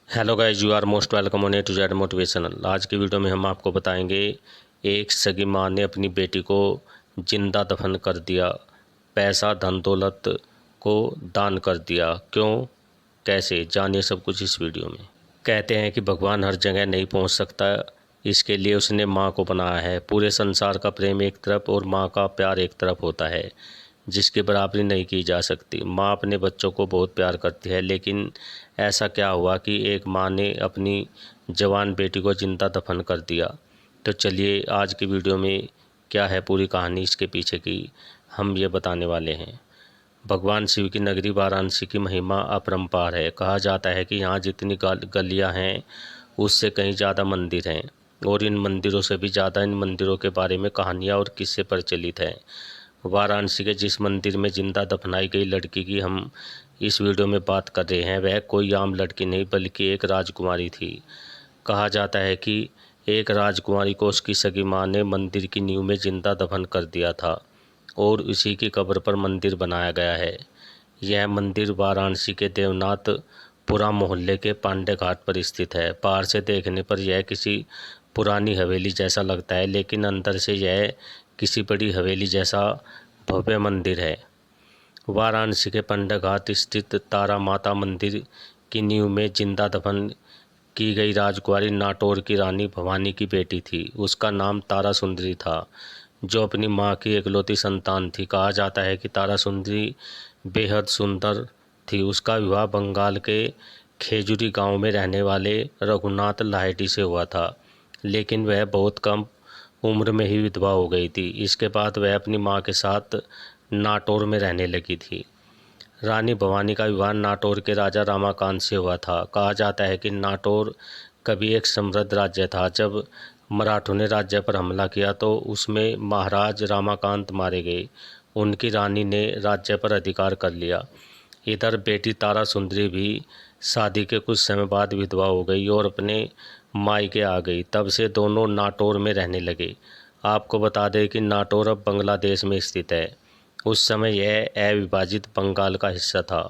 Hello guys, you are most welcome on A to Z motivational. आज की video में हम आपको बताएंगे एक सगी माँ ने अपनी बेटी को जिंदा दफन कर दिया, पैसा धन दौलत को दान कर दिया। क्यों, कैसे, जानिए सब कुछ इस वीडियो में। कहते हैं कि भगवान हर जगह नहीं पहुंच सकता, इसके लिए उसने माँ को बनाया है। पूरे संसार का प्रेम एक तरफ और माँ का प्यार एक तरफ होता है, जिसकी बराबरी नहीं की जा सकती। माँ अपने बच्चों को बहुत प्यार करती है, लेकिन ऐसा क्या हुआ कि एक माँ ने अपनी जवान बेटी को जिंदा दफन कर दिया। तो चलिए आज की वीडियो में क्या है पूरी कहानी इसके पीछे की, हम ये बताने वाले हैं। भगवान शिव की नगरी वाराणसी की महिमा अपरंपार है। कहा जाता है कि यहाँ जितनी गलियाँ हैं उससे कहीं ज़्यादा मंदिर हैं, और इन मंदिरों से भी ज़्यादा इन मंदिरों के बारे में कहानियाँ और किस्से प्रचलित हैं। वाराणसी के जिस मंदिर में जिंदा दफनाई गई लड़की की हम इस वीडियो में बात कर रहे हैं, वह कोई आम लड़की नहीं बल्कि एक राजकुमारी थी। कहा जाता है कि एक राजकुमारी को उसकी सगी माँ ने मंदिर की नींव में जिंदा दफन कर दिया था, और उसी की कब्र पर मंदिर बनाया गया है। यह मंदिर वाराणसी के देवनाथ पुरा मोहल्ले के पांडे घाट पर स्थित है। बाहर से देखने पर यह किसी पुरानी हवेली जैसा लगता है, लेकिन अंदर से यह किसी बड़ी हवेली जैसा भव्य मंदिर है। वाराणसी के पांडे घाट स्थित तारा माता मंदिर की नींव में जिंदा दफन की गई राजकुमारी नाटौर की रानी भवानी की बेटी थी। उसका नाम तारा सुंदरी था, जो अपनी माँ की इकलौती संतान थी। कहा जाता है कि तारा सुंदरी बेहद सुंदर थी। उसका विवाह बंगाल के खेजुरी गांव में रहने वाले रघुनाथ लाहिड़ी से हुआ था, लेकिन वह बहुत कम उम्र में ही विधवा हो गई थी। इसके बाद वह अपनी माँ के साथ नाटौर में रहने लगी थी। रानी भवानी का विवाह नाटौर के राजा रामाकांत से हुआ था। कहा जाता है कि नाटौर कभी एक समृद्ध राज्य था। जब मराठों ने राज्य पर हमला किया तो उसमें महाराज रामाकांत मारे गए। उनकी रानी ने राज्य पर अधिकार कर लिया। इधर बेटी तारा सुंदरी भी शादी के कुछ समय बाद विधवा हो गई और अपने मायके आ गई। तब से दोनों नाटौर में रहने लगे। आपको बता दें कि नाटौर अब बांग्लादेश में स्थित है। उस समय यह अविभाजित बंगाल का हिस्सा था।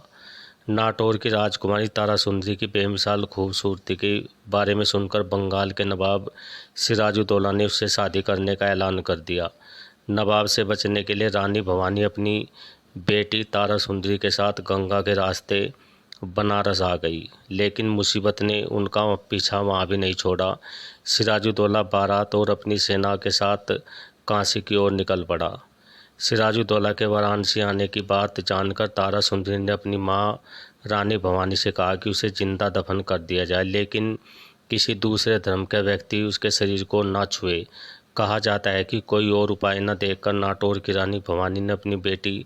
नाटौर की राजकुमारी तारा सुंदरी की बेमिसाल खूबसूरती के बारे में सुनकर बंगाल के नवाब सिराजुद्दौला ने उससे शादी करने का ऐलान कर दिया। नवाब से बचने के लिए रानी भवानी अपनी बेटी तारा सुंदरी के साथ गंगा के रास्ते बनारस आ गई, लेकिन मुसीबत ने उनका पीछा वहाँ भी नहीं छोड़ा। सिराजुद्दौला बारात और अपनी सेना के साथ काशी की ओर निकल पड़ा। सिराजुद्दौला के वाराणसी आने की बात जानकर तारा सुंदरी ने अपनी माँ रानी भवानी से कहा कि उसे जिंदा दफन कर दिया जाए, लेकिन किसी दूसरे धर्म का व्यक्ति उसके शरीर को न छुए। कहा जाता है कि कोई और उपाय न देखकर नाटौर की रानी भवानी ने अपनी बेटी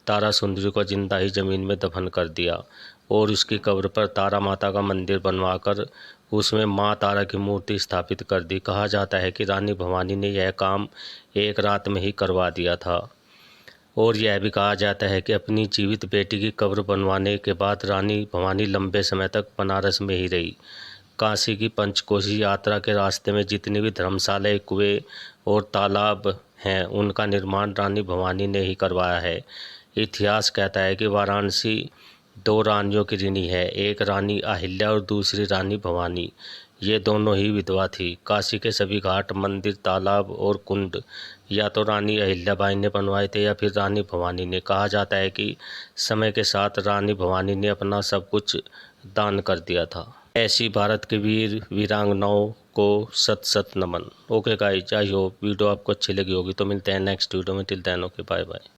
तारा सुंदरी को जिंदा ही जमीन में दफन कर दिया, और उसकी कब्र पर तारा माता का मंदिर बनवाकर उसमें माँ तारा की मूर्ति स्थापित कर दी। कहा जाता है कि रानी भवानी ने यह काम एक रात में ही करवा दिया था। और यह भी कहा जाता है कि अपनी जीवित बेटी की कब्र बनवाने के बाद रानी भवानी लंबे समय तक बनारस में ही रही। काशी की पंचकोशी यात्रा के रास्ते में जितनी भी धर्मशालाएं, कुएं और तालाब हैं, उनका निर्माण रानी भवानी ने ही करवाया है। इतिहास कहता है कि वाराणसी दो रानियों की ऋणी है, एक रानी अहिल्या और दूसरी रानी भवानी। ये दोनों ही विधवा थी। काशी के सभी घाट, मंदिर, तालाब और कुंड या तो रानी अहिल्याबाई ने बनवाए थे या फिर रानी भवानी ने। कहा जाता है कि समय के साथ रानी भवानी ने अपना सब कुछ दान कर दिया था। ऐसी भारत के वीर वीरांगनाओं को सत सत नमन। Okay guys, I hope video आपको अच्छी लगी होगी। तो मिलते हैं नेक्स्ट वीडियो में। Till then okay, bye bye.